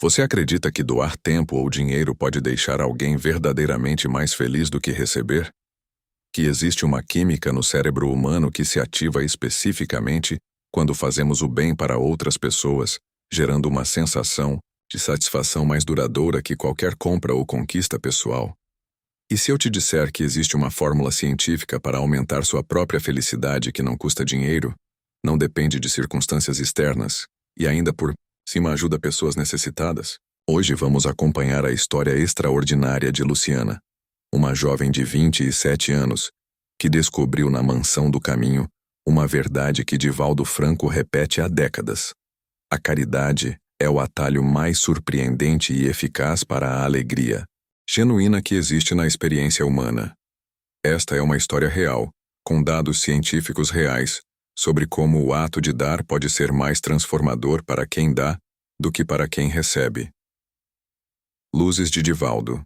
Você acredita que doar tempo ou dinheiro pode deixar alguém verdadeiramente mais feliz do que receber? Que existe uma química no cérebro humano que se ativa especificamente quando fazemos o bem para outras pessoas, gerando uma sensação de satisfação mais duradoura que qualquer compra ou conquista pessoal? E se eu te disser que existe uma fórmula científica para aumentar sua própria felicidade que não custa dinheiro, não depende de circunstâncias externas, e ainda por cima ajuda pessoas necessitadas? Hoje vamos acompanhar a história extraordinária de Luciana, uma jovem de 27 anos, que descobriu na Mansão do Caminho uma verdade que Divaldo Franco repete há décadas. A caridade é o atalho mais surpreendente e eficaz para a alegria genuína que existe na experiência humana. Esta é uma história real, com dados científicos reais, sobre como o ato de dar pode ser mais transformador para quem dá do que para quem recebe. Luzes de Divaldo.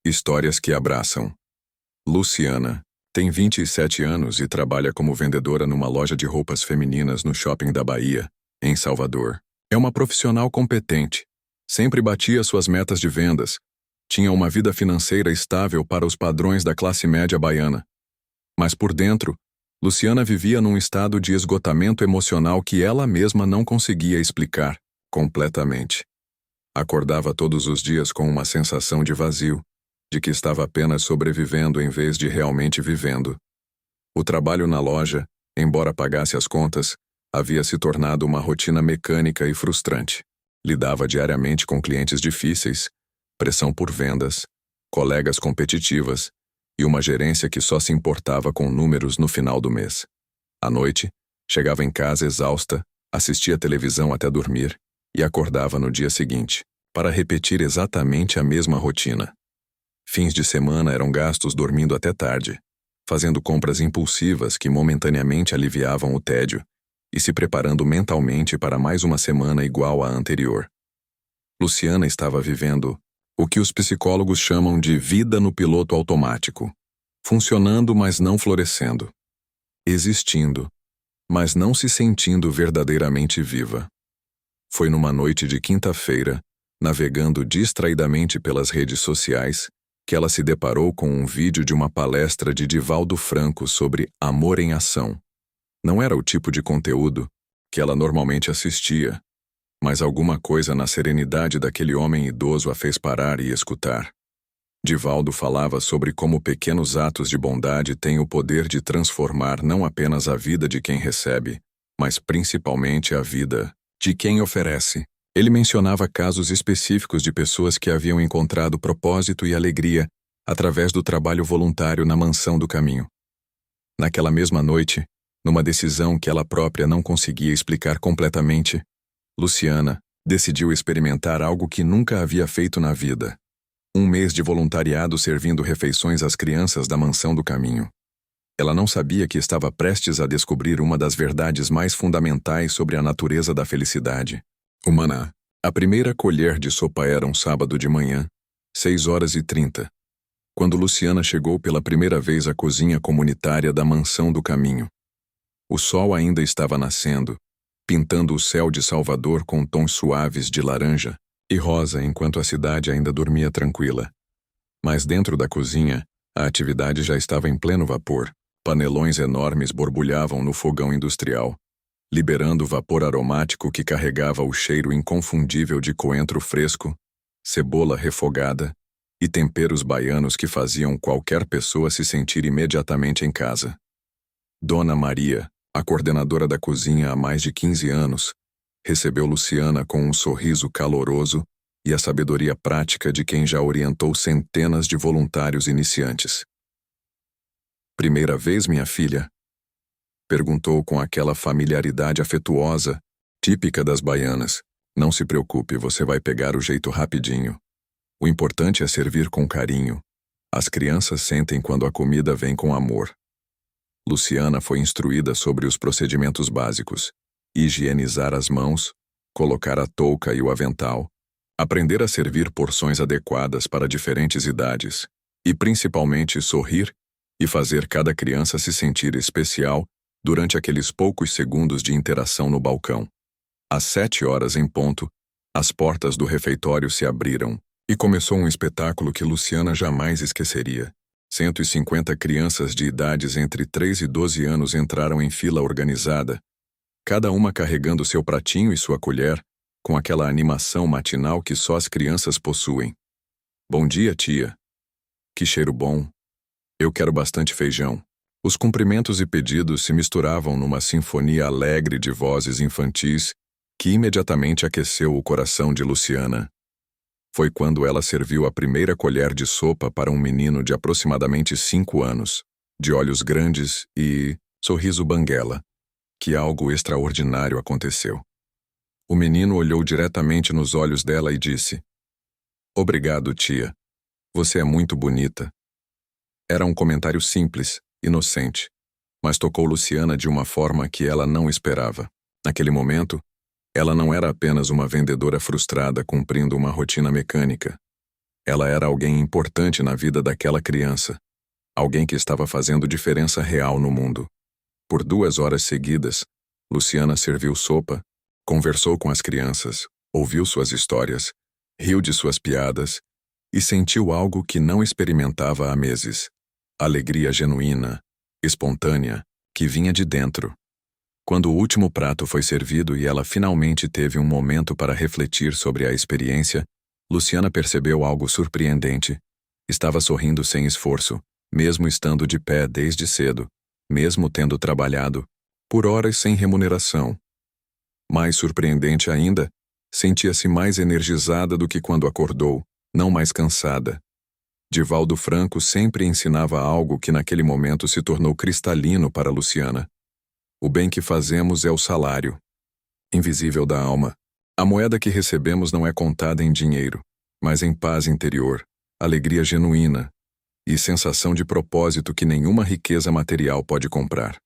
Histórias que abraçam. Luciana tem 27 anos e trabalha como vendedora numa loja de roupas femininas no shopping da Bahia, em Salvador. É uma profissional competente, sempre batia suas metas de vendas, tinha uma vida financeira estável para os padrões da classe média baiana. Mas por dentro, Luciana vivia num estado de esgotamento emocional que ela mesma não conseguia explicar completamente. Acordava todos os dias com uma sensação de vazio, de que estava apenas sobrevivendo em vez de realmente vivendo. O trabalho na loja, embora pagasse as contas, havia se tornado uma rotina mecânica e frustrante. Lidava diariamente com clientes difíceis, pressão por vendas, colegas competitivas e uma gerência que só se importava com números no final do mês. À noite, chegava em casa exausta, assistia televisão até dormir e acordava no dia seguinte, para repetir exatamente a mesma rotina. Fins de semana eram gastos dormindo até tarde, fazendo compras impulsivas que momentaneamente aliviavam o tédio e se preparando mentalmente para mais uma semana igual à anterior. Luciana estava vivendo o que os psicólogos chamam de vida no piloto automático, funcionando, mas não florescendo, existindo, mas não se sentindo verdadeiramente viva. Foi numa noite de quinta-feira, navegando distraidamente pelas redes sociais, que ela se deparou com um vídeo de uma palestra de Divaldo Franco sobre amor em ação. Não era o tipo de conteúdo que ela normalmente assistia, mas alguma coisa na serenidade daquele homem idoso a fez parar e escutar. Divaldo falava sobre como pequenos atos de bondade têm o poder de transformar não apenas a vida de quem recebe, mas principalmente a vida de quem oferece. Ele mencionava casos específicos de pessoas que haviam encontrado propósito e alegria através do trabalho voluntário na Mansão do Caminho. Naquela mesma noite, numa decisão que ela própria não conseguia explicar completamente, Luciana decidiu experimentar algo que nunca havia feito na vida. Um mês de voluntariado servindo refeições às crianças da Mansão do Caminho. Ela não sabia que estava prestes a descobrir uma das verdades mais fundamentais sobre a natureza da felicidade humana. A primeira colher de sopa era um sábado de manhã, 6h30, quando Luciana chegou pela primeira vez à cozinha comunitária da Mansão do Caminho. O sol ainda estava nascendo, pintando o céu de Salvador com tons suaves de laranja e rosa enquanto a cidade ainda dormia tranquila. Mas dentro da cozinha, a atividade já estava em pleno vapor. Panelões enormes borbulhavam no fogão industrial, liberando vapor aromático que carregava o cheiro inconfundível de coentro fresco, cebola refogada e temperos baianos que faziam qualquer pessoa se sentir imediatamente em casa. Dona Maria, a coordenadora da cozinha há mais de 15 anos, recebeu Luciana com um sorriso caloroso e a sabedoria prática de quem já orientou centenas de voluntários iniciantes. "Primeira vez, minha filha?" perguntou com aquela familiaridade afetuosa, típica das baianas. "Não se preocupe, você vai pegar o jeito rapidinho. O importante é servir com carinho. As crianças sentem quando a comida vem com amor." Luciana foi instruída sobre os procedimentos básicos: higienizar as mãos, colocar a touca e o avental, aprender a servir porções adequadas para diferentes idades, e principalmente sorrir e fazer cada criança se sentir especial durante aqueles poucos segundos de interação no balcão. Às 7h em ponto, As portas do refeitório se abriram e começou um espetáculo que Luciana jamais esqueceria. 150 crianças de idades entre 3 e 12 anos entraram em fila organizada, cada uma carregando seu pratinho e sua colher, com aquela animação matinal que só as crianças possuem. Bom dia, tia. Que cheiro bom. Eu quero bastante feijão. Os cumprimentos e pedidos se misturavam numa sinfonia alegre de vozes infantis que imediatamente aqueceu o coração de Luciana. Foi quando ela serviu a primeira colher de sopa para um menino de aproximadamente 5 anos, de olhos grandes e sorriso banguela, que algo extraordinário aconteceu. O menino olhou diretamente nos olhos dela e disse: Obrigado, tia. Você é muito bonita. Era um comentário simples, inocente, mas tocou Luciana de uma forma que ela não esperava. Naquele momento, ela não era apenas uma vendedora frustrada cumprindo uma rotina mecânica. Ela era alguém importante na vida daquela criança, alguém que estava fazendo diferença real no mundo. Por 2 horas seguidas, Luciana serviu sopa, conversou com as crianças, ouviu suas histórias, riu de suas piadas e sentiu algo que não experimentava há meses. Alegria genuína, espontânea, que vinha de dentro. Quando o último prato foi servido e ela finalmente teve um momento para refletir sobre a experiência, Luciana percebeu algo surpreendente. Estava sorrindo sem esforço, mesmo estando de pé desde cedo, mesmo tendo trabalhado, por horas sem remuneração. Mais surpreendente ainda, sentia-se mais energizada do que quando acordou, não mais cansada. Divaldo Franco sempre ensinava algo que naquele momento se tornou cristalino para Luciana. O bem que fazemos é o salário, invisível da alma. A moeda que recebemos não é contada em dinheiro, mas em paz interior, alegria genuína e sensação de propósito que nenhuma riqueza material pode comprar.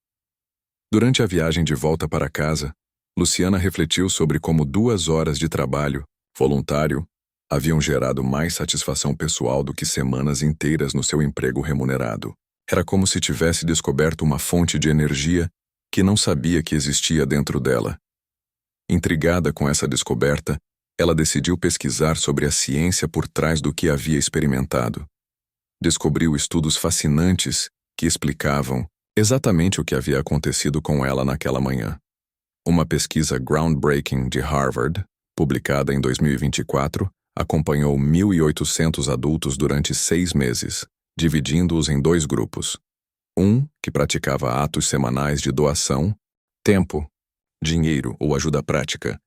Durante a viagem de volta para casa, Luciana refletiu sobre como 2 horas de trabalho, voluntário, haviam gerado mais satisfação pessoal do que semanas inteiras no seu emprego remunerado. Era como se tivesse descoberto uma fonte de energia que não sabia que existia dentro dela. Intrigada com essa descoberta, ela decidiu pesquisar sobre a ciência por trás do que havia experimentado. Descobriu estudos fascinantes que explicavam exatamente o que havia acontecido com ela naquela manhã. Uma pesquisa groundbreaking de Harvard, publicada em 2024, acompanhou 1.800 adultos durante 6 meses, dividindo-os em 2 grupos. Um que praticava atos semanais de doação, tempo, dinheiro ou ajuda prática,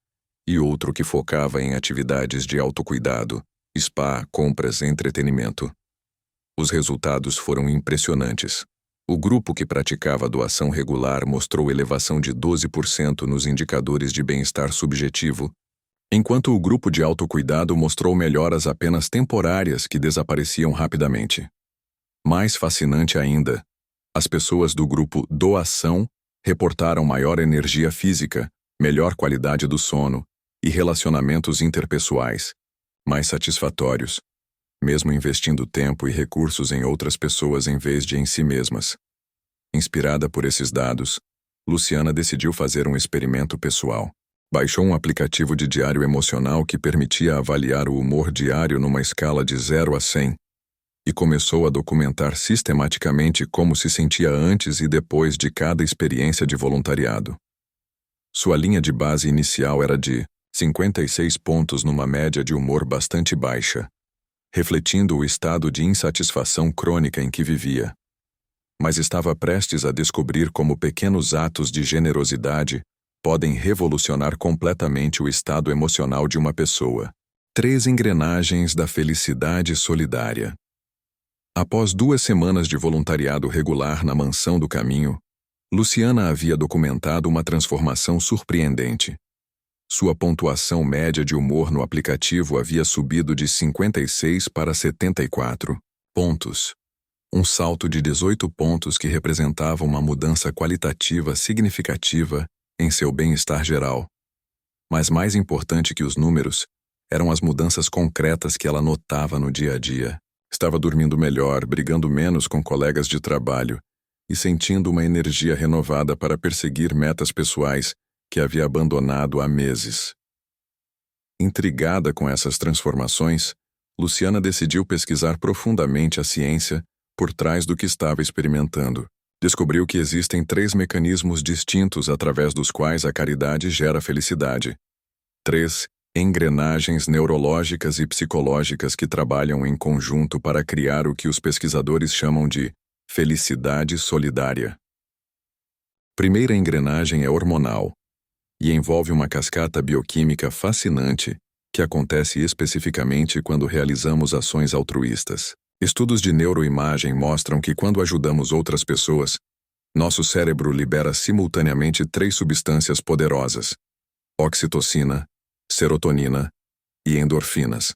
e outro que focava em atividades de autocuidado, spa, compras e entretenimento. Os resultados foram impressionantes. O grupo que praticava doação regular mostrou elevação de 12% nos indicadores de bem-estar subjetivo, enquanto o grupo de autocuidado mostrou melhoras apenas temporárias que desapareciam rapidamente. Mais fascinante ainda, as pessoas do grupo doação reportaram maior energia física, melhor qualidade do sono e relacionamentos interpessoais, mais satisfatórios, mesmo investindo tempo e recursos em outras pessoas em vez de em si mesmas. Inspirada por esses dados, Luciana decidiu fazer um experimento pessoal. Baixou um aplicativo de diário emocional que permitia avaliar o humor diário numa escala de 0 a 100 e começou a documentar sistematicamente como se sentia antes e depois de cada experiência de voluntariado. Sua linha de base inicial era de 56 pontos numa média de humor bastante baixa, refletindo o estado de insatisfação crônica em que vivia. Mas estava prestes a descobrir como pequenos atos de generosidade podem revolucionar completamente o estado emocional de uma pessoa. 3 engrenagens da felicidade solidária. Após 2 semanas de voluntariado regular na Mansão do Caminho, Luciana havia documentado uma transformação surpreendente. Sua pontuação média de humor no aplicativo havia subido de 56 para 74 pontos. Um salto de 18 pontos que representava uma mudança qualitativa significativa em seu bem-estar geral. Mas mais importante que os números, eram as mudanças concretas que ela notava no dia a dia. Estava dormindo melhor, brigando menos com colegas de trabalho e sentindo uma energia renovada para perseguir metas pessoais que havia abandonado há meses. Intrigada com essas transformações, Luciana decidiu pesquisar profundamente a ciência por trás do que estava experimentando. Descobriu que existem 3 mecanismos distintos através dos quais a caridade gera felicidade. 3 engrenagens neurológicas e psicológicas que trabalham em conjunto para criar o que os pesquisadores chamam de felicidade solidária. Primeira engrenagem é hormonal e envolve uma cascata bioquímica fascinante que acontece especificamente quando realizamos ações altruístas. Estudos de neuroimagem mostram que quando ajudamos outras pessoas, nosso cérebro libera simultaneamente 3 substâncias poderosas: oxitocina, serotonina e endorfinas.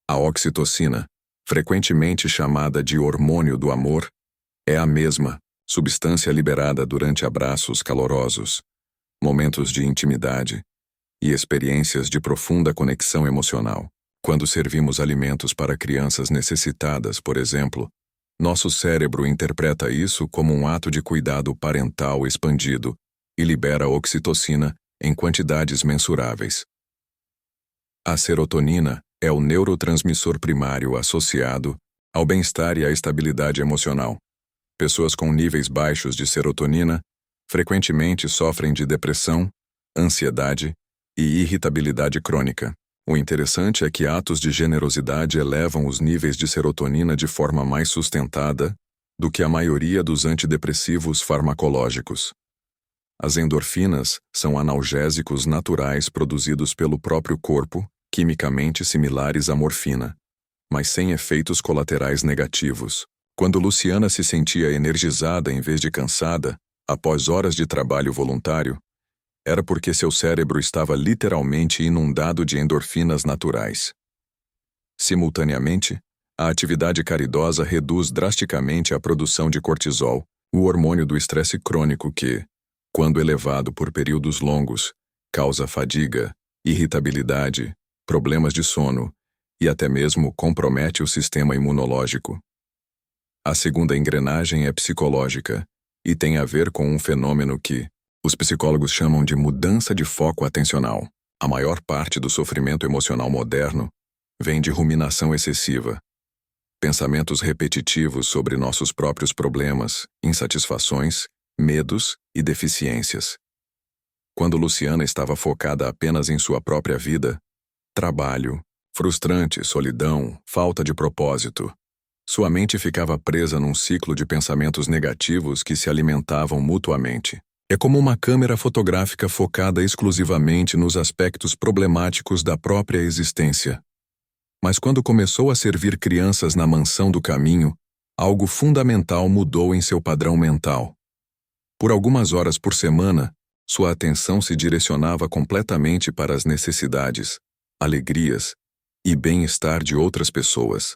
A oxitocina, frequentemente chamada de hormônio do amor, é a mesma substância liberada durante abraços calorosos, momentos de intimidade e experiências de profunda conexão emocional. Quando servimos alimentos para crianças necessitadas, por exemplo, nosso cérebro interpreta isso como um ato de cuidado parental expandido e libera oxitocina em quantidades mensuráveis. A serotonina é o neurotransmissor primário associado ao bem-estar e à estabilidade emocional. Pessoas com níveis baixos de serotonina frequentemente sofrem de depressão, ansiedade e irritabilidade crônica. O interessante é que atos de generosidade elevam os níveis de serotonina de forma mais sustentada do que a maioria dos antidepressivos farmacológicos. As endorfinas são analgésicos naturais produzidos pelo próprio corpo, quimicamente similares à morfina, mas sem efeitos colaterais negativos. Quando Luciana se sentia energizada em vez de cansada, após horas de trabalho voluntário, era porque seu cérebro estava literalmente inundado de endorfinas naturais. Simultaneamente, a atividade caridosa reduz drasticamente a produção de cortisol, o hormônio do estresse crônico que, quando elevado por períodos longos, causa fadiga, irritabilidade, problemas de sono e até mesmo compromete o sistema imunológico. A segunda engrenagem é psicológica e tem a ver com um fenômeno que os psicólogos chamam de mudança de foco atencional. A maior parte do sofrimento emocional moderno vem de ruminação excessiva, pensamentos repetitivos sobre nossos próprios problemas, insatisfações, medos e deficiências. Quando Luciana estava focada apenas em sua própria vida, trabalho, frustrante, solidão, falta de propósito, sua mente ficava presa num ciclo de pensamentos negativos que se alimentavam mutuamente. É como uma câmera fotográfica focada exclusivamente nos aspectos problemáticos da própria existência. Mas quando começou a servir crianças na mansão do caminho, algo fundamental mudou em seu padrão mental. Por algumas horas por semana, sua atenção se direcionava completamente para as necessidades, alegrias e bem-estar de outras pessoas.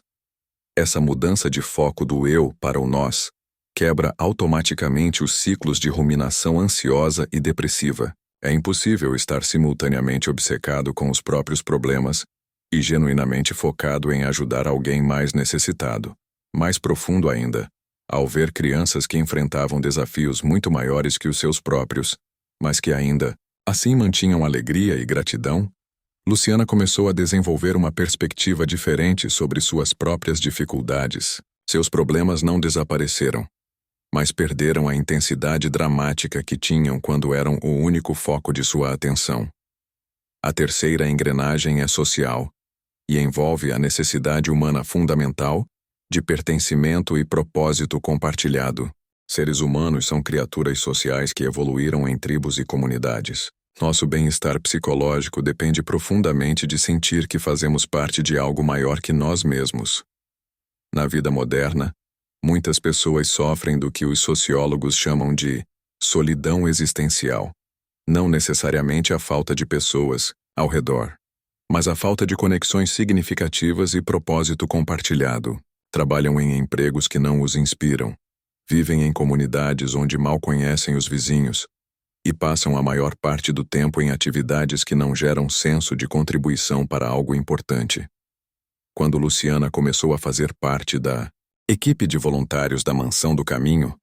Essa mudança de foco do eu para o nós quebra automaticamente os ciclos de ruminação ansiosa e depressiva. É impossível estar simultaneamente obcecado com os próprios problemas e genuinamente focado em ajudar alguém mais necessitado. Mais profundo ainda, ao ver crianças que enfrentavam desafios muito maiores que os seus próprios, mas que ainda, assim mantinham alegria e gratidão, Luciana começou a desenvolver uma perspectiva diferente sobre suas próprias dificuldades. Seus problemas não desapareceram, mas perderam a intensidade dramática que tinham quando eram o único foco de sua atenção. A terceira engrenagem é social e envolve a necessidade humana fundamental de pertencimento e propósito compartilhado. Seres humanos são criaturas sociais que evoluíram em tribos e comunidades. Nosso bem-estar psicológico depende profundamente de sentir que fazemos parte de algo maior que nós mesmos. Na vida moderna, muitas pessoas sofrem do que os sociólogos chamam de solidão existencial. Não necessariamente a falta de pessoas ao redor, mas a falta de conexões significativas e propósito compartilhado. Trabalham em empregos que não os inspiram, vivem em comunidades onde mal conhecem os vizinhos e passam a maior parte do tempo em atividades que não geram senso de contribuição para algo importante. Quando Luciana começou a fazer parte da equipe de voluntários da Mansão do Caminho,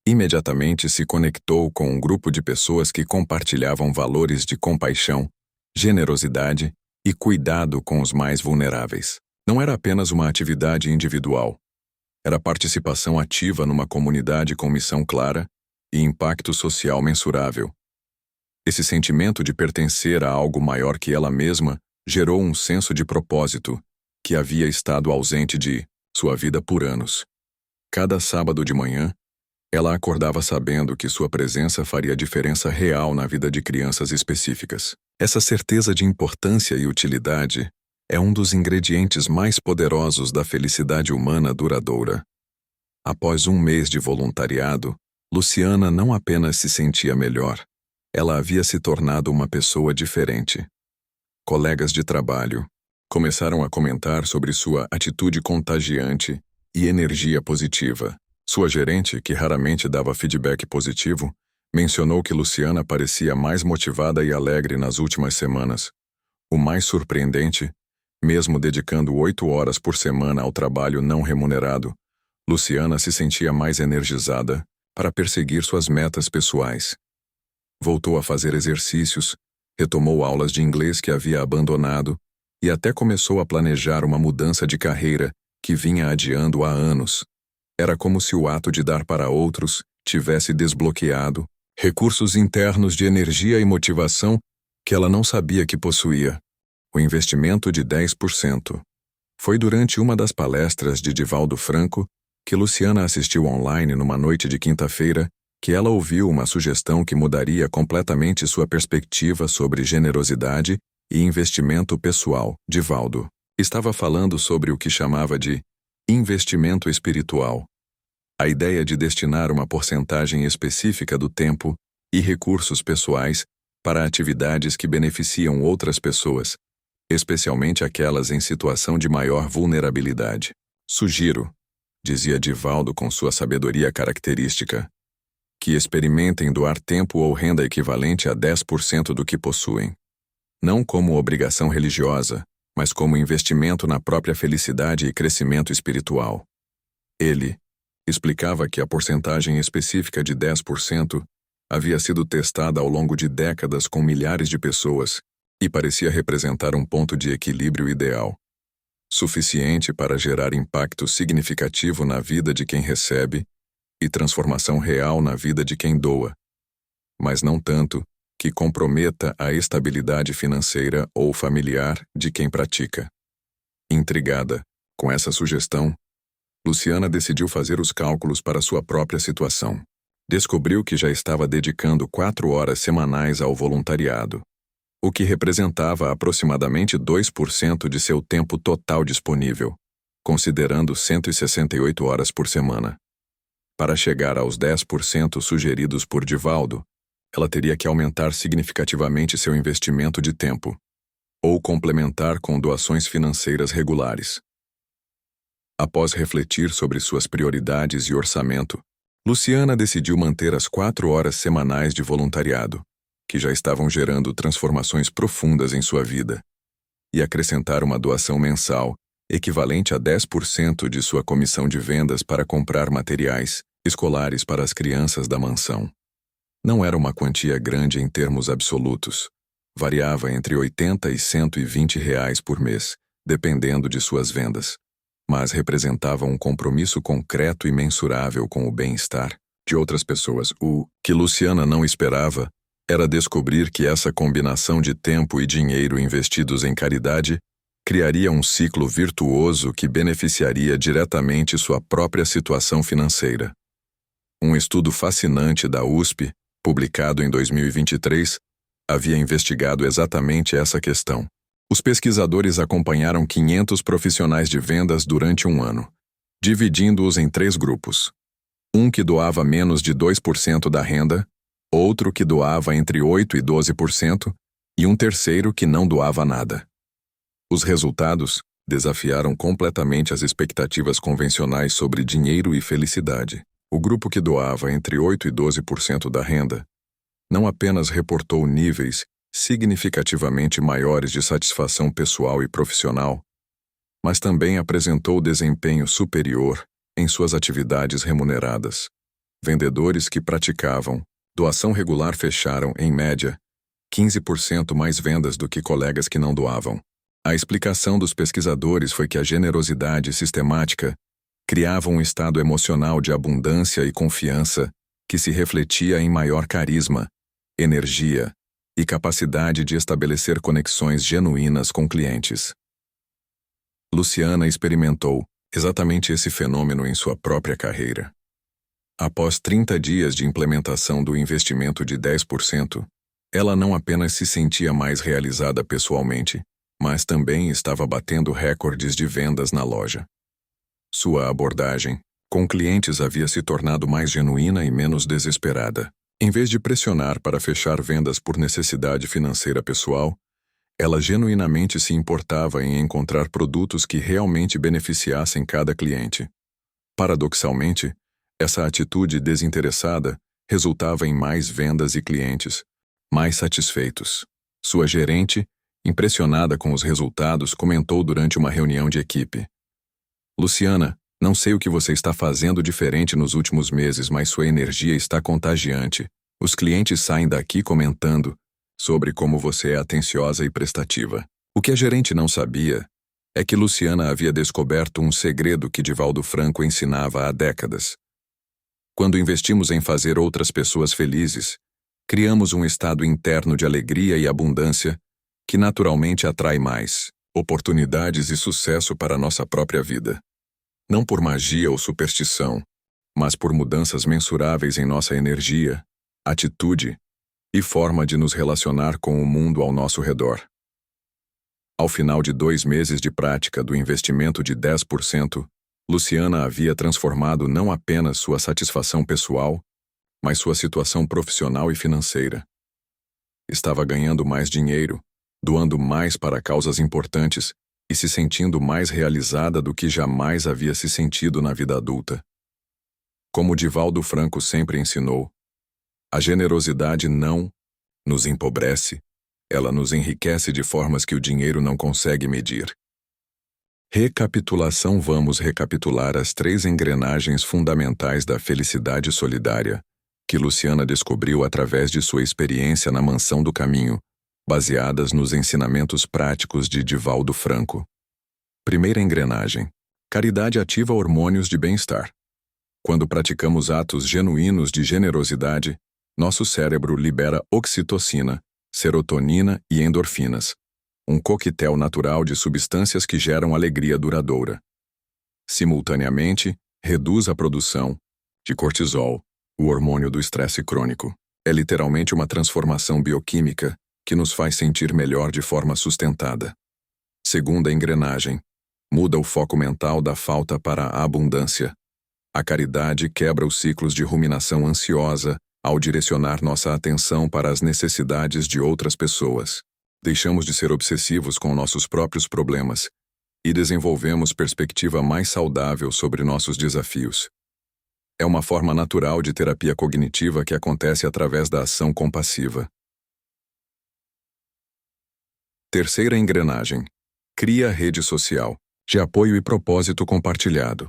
imediatamente se conectou com um grupo de pessoas que compartilhavam valores de compaixão generosidade e cuidado com os mais vulneráveis. Não era apenas uma atividade individual. Era participação ativa numa comunidade com missão clara e impacto social mensurável. Esse sentimento de pertencer a algo maior que ela mesma gerou um senso de propósito que havia estado ausente de sua vida por anos. Cada sábado de manhã, ela acordava sabendo que sua presença faria diferença real na vida de crianças específicas. Essa certeza de importância e utilidade é um dos ingredientes mais poderosos da felicidade humana duradoura. Após um mês de voluntariado, Luciana não apenas se sentia melhor, ela havia se tornado uma pessoa diferente. Colegas de trabalho começaram a comentar sobre sua atitude contagiante e energia positiva. Sua gerente, que raramente dava feedback positivo, mencionou que Luciana parecia mais motivada e alegre nas últimas semanas. O mais surpreendente, mesmo dedicando 8 horas por semana ao trabalho não remunerado, Luciana se sentia mais energizada para perseguir suas metas pessoais. Voltou a fazer exercícios, retomou aulas de inglês que havia abandonado e até começou a planejar uma mudança de carreira que vinha adiando há anos. Era como se o ato de dar para outros tivesse desbloqueado recursos internos de energia e motivação que ela não sabia que possuía. O investimento de 10%. Foi durante uma das palestras de Divaldo Franco que Luciana assistiu online numa noite de quinta-feira que ela ouviu uma sugestão que mudaria completamente sua perspectiva sobre generosidade e investimento pessoal. Divaldo estava falando sobre o que chamava de investimento espiritual. A ideia de destinar uma porcentagem específica do tempo e recursos pessoais para atividades que beneficiam outras pessoas, especialmente aquelas em situação de maior vulnerabilidade. Sugiro, dizia Divaldo com sua sabedoria característica, que experimentem doar tempo ou renda equivalente a 10% do que possuem. Não como obrigação religiosa, mas como investimento na própria felicidade e crescimento espiritual. Ele explicava que a porcentagem específica de 10% havia sido testada ao longo de décadas com milhares de pessoas e parecia representar um ponto de equilíbrio ideal, suficiente para gerar impacto significativo na vida de quem recebe e transformação real na vida de quem doa, mas não tanto que comprometa a estabilidade financeira ou familiar de quem pratica. Intrigada com essa sugestão, Luciana decidiu fazer os cálculos para sua própria situação. Descobriu que já estava dedicando 4 horas semanais ao voluntariado, o que representava aproximadamente 2% de seu tempo total disponível, considerando 168 horas por semana. Para chegar aos 10% sugeridos por Divaldo, ela teria que aumentar significativamente seu investimento de tempo, ou complementar com doações financeiras regulares. Após refletir sobre suas prioridades e orçamento, Luciana decidiu manter as 4 horas semanais de voluntariado, que já estavam gerando transformações profundas em sua vida, e acrescentar uma doação mensal equivalente a 10% de sua comissão de vendas para comprar materiais escolares para as crianças da mansão. Não era uma quantia grande em termos absolutos. Variava entre R$80 e R$120 por mês, dependendo de suas vendas, mas representava um compromisso concreto e mensurável com o bem-estar de outras pessoas. O que Luciana não esperava era descobrir que essa combinação de tempo e dinheiro investidos em caridade criaria um ciclo virtuoso que beneficiaria diretamente sua própria situação financeira. Um estudo fascinante da USP, publicado em 2023, havia investigado exatamente essa questão. Os pesquisadores acompanharam 500 profissionais de vendas durante um ano, dividindo-os em 3 grupos. Um que doava menos de 2% da renda, outro que doava entre 8% e 12%, e um terceiro que não doava nada. Os resultados desafiaram completamente as expectativas convencionais sobre dinheiro e felicidade. O grupo que doava entre 8% e 12% da renda não apenas reportou níveis significativamente maiores de satisfação pessoal e profissional, mas também apresentou desempenho superior em suas atividades remuneradas. Vendedores que praticavam doação regular fecharam, em média, 15% mais vendas do que colegas que não doavam. A explicação dos pesquisadores foi que a generosidade sistemática criava um estado emocional de abundância e confiança que se refletia em maior carisma, energia e capacidade de estabelecer conexões genuínas com clientes. Luciana experimentou exatamente esse fenômeno em sua própria carreira. Após 30 dias de implementação do investimento de 10%, ela não apenas se sentia mais realizada pessoalmente, mas também estava batendo recordes de vendas na loja. Sua abordagem com clientes havia se tornado mais genuína e menos desesperada. Em vez de pressionar para fechar vendas por necessidade financeira pessoal, ela genuinamente se importava em encontrar produtos que realmente beneficiassem cada cliente. Paradoxalmente, essa atitude desinteressada resultava em mais vendas e clientes mais satisfeitos. Sua gerente, impressionada com os resultados, comentou durante uma reunião de equipe: Luciana, não sei o que você está fazendo diferente nos últimos meses, mas sua energia está contagiante. Os clientes saem daqui comentando sobre como você é atenciosa e prestativa. O que a gerente não sabia é que Luciana havia descoberto um segredo que Divaldo Franco ensinava há décadas. Quando investimos em fazer outras pessoas felizes, criamos um estado interno de alegria e abundância que naturalmente atrai mais oportunidades e sucesso para a nossa própria vida. Não por magia ou superstição, mas por mudanças mensuráveis em nossa energia, atitude e forma de nos relacionar com o mundo ao nosso redor. Ao final de 2 meses de prática do investimento de 10%, Luciana havia transformado não apenas sua satisfação pessoal, mas sua situação profissional e financeira. Estava ganhando mais dinheiro, doando mais para causas importantes e se sentindo mais realizada do que jamais havia se sentido na vida adulta. Como Divaldo Franco sempre ensinou, a generosidade não nos empobrece, ela nos enriquece de formas que o dinheiro não consegue medir. Recapitulação. Vamos recapitular as 3 engrenagens fundamentais da felicidade solidária que Luciana descobriu através de sua experiência na Mansão do Caminho, baseadas nos ensinamentos práticos de Divaldo Franco. Primeira engrenagem: caridade ativa hormônios de bem-estar. Quando praticamos atos genuínos de generosidade, nosso cérebro libera oxitocina, serotonina e endorfinas, um coquetel natural de substâncias que geram alegria duradoura. Simultaneamente, reduz a produção de cortisol, o hormônio do estresse crônico. É literalmente uma transformação bioquímica que nos faz sentir melhor de forma sustentada. Segunda engrenagem: muda o foco mental da falta para a abundância. A caridade quebra os ciclos de ruminação ansiosa ao direcionar nossa atenção para as necessidades de outras pessoas. Deixamos de ser obsessivos com nossos próprios problemas e desenvolvemos perspectiva mais saudável sobre nossos desafios. É uma forma natural de terapia cognitiva que acontece através da ação compassiva. Terceira engrenagem: cria rede social, de apoio e propósito compartilhado.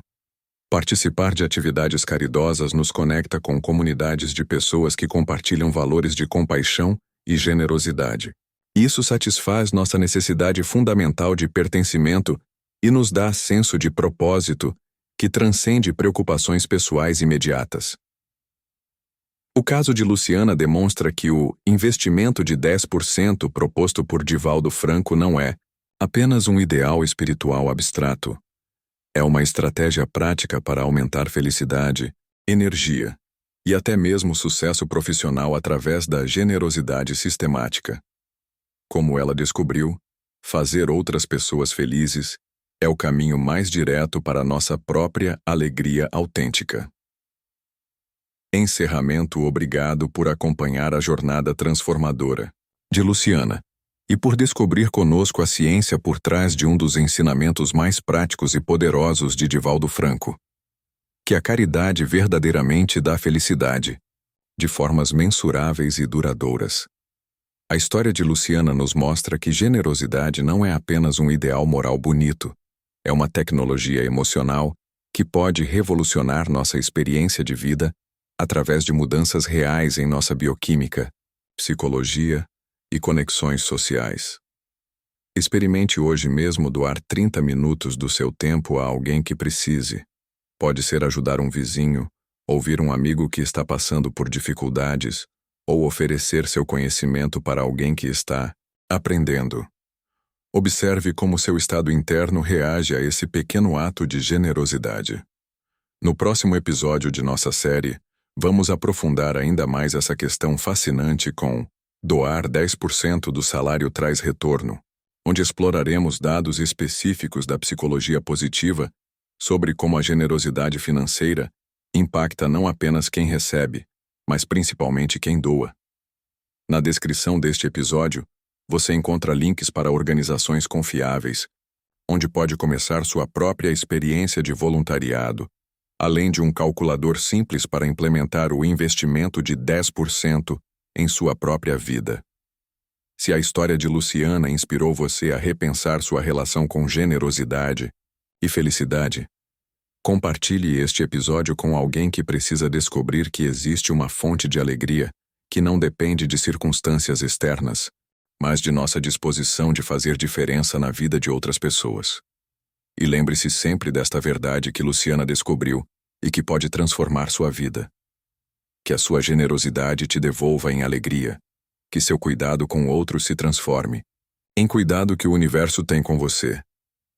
Participar de atividades caridosas nos conecta com comunidades de pessoas que compartilham valores de compaixão e generosidade. Isso satisfaz nossa necessidade fundamental de pertencimento e nos dá senso de propósito que transcende preocupações pessoais imediatas. O caso de Luciana demonstra que o investimento de 10% proposto por Divaldo Franco não é apenas um ideal espiritual abstrato. É uma estratégia prática para aumentar felicidade, energia e até mesmo sucesso profissional através da generosidade sistemática. Como ela descobriu, fazer outras pessoas felizes é o caminho mais direto para nossa própria alegria autêntica. Encerramento. Obrigado por acompanhar a jornada transformadora de Luciana e por descobrir conosco a ciência por trás de um dos ensinamentos mais práticos e poderosos de Divaldo Franco. Que a caridade verdadeiramente dá felicidade, de formas mensuráveis e duradouras. A história de Luciana nos mostra que generosidade não é apenas um ideal moral bonito, é uma tecnologia emocional que pode revolucionar nossa experiência de vida através de mudanças reais em nossa bioquímica, psicologia e conexões sociais. Experimente hoje mesmo doar 30 minutos do seu tempo a alguém que precise. Pode ser ajudar um vizinho, ouvir um amigo que está passando por dificuldades, ou oferecer seu conhecimento para alguém que está aprendendo. Observe como seu estado interno reage a esse pequeno ato de generosidade. No próximo episódio de nossa série, vamos aprofundar ainda mais essa questão fascinante com doar 10% do salário traz retorno, onde exploraremos dados específicos da psicologia positiva sobre como a generosidade financeira impacta não apenas quem recebe, mas principalmente quem doa. Na descrição deste episódio, você encontra links para organizações confiáveis, onde pode começar sua própria experiência de voluntariado, além de um calculador simples para implementar o investimento de 10% em sua própria vida. Se a história de Luciana inspirou você a repensar sua relação com generosidade e felicidade, compartilhe este episódio com alguém que precisa descobrir que existe uma fonte de alegria que não depende de circunstâncias externas, mas de nossa disposição de fazer diferença na vida de outras pessoas. E lembre-se sempre desta verdade que Luciana descobriu e que pode transformar sua vida. Que a sua generosidade te devolva em alegria, que seu cuidado com outros se transforme em cuidado que o universo tem com você,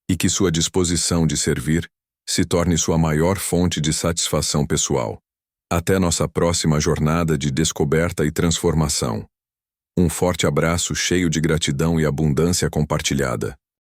e que sua disposição de servir se torne sua maior fonte de satisfação pessoal. Até nossa próxima jornada de descoberta e transformação. Um forte abraço cheio de gratidão e abundância compartilhada.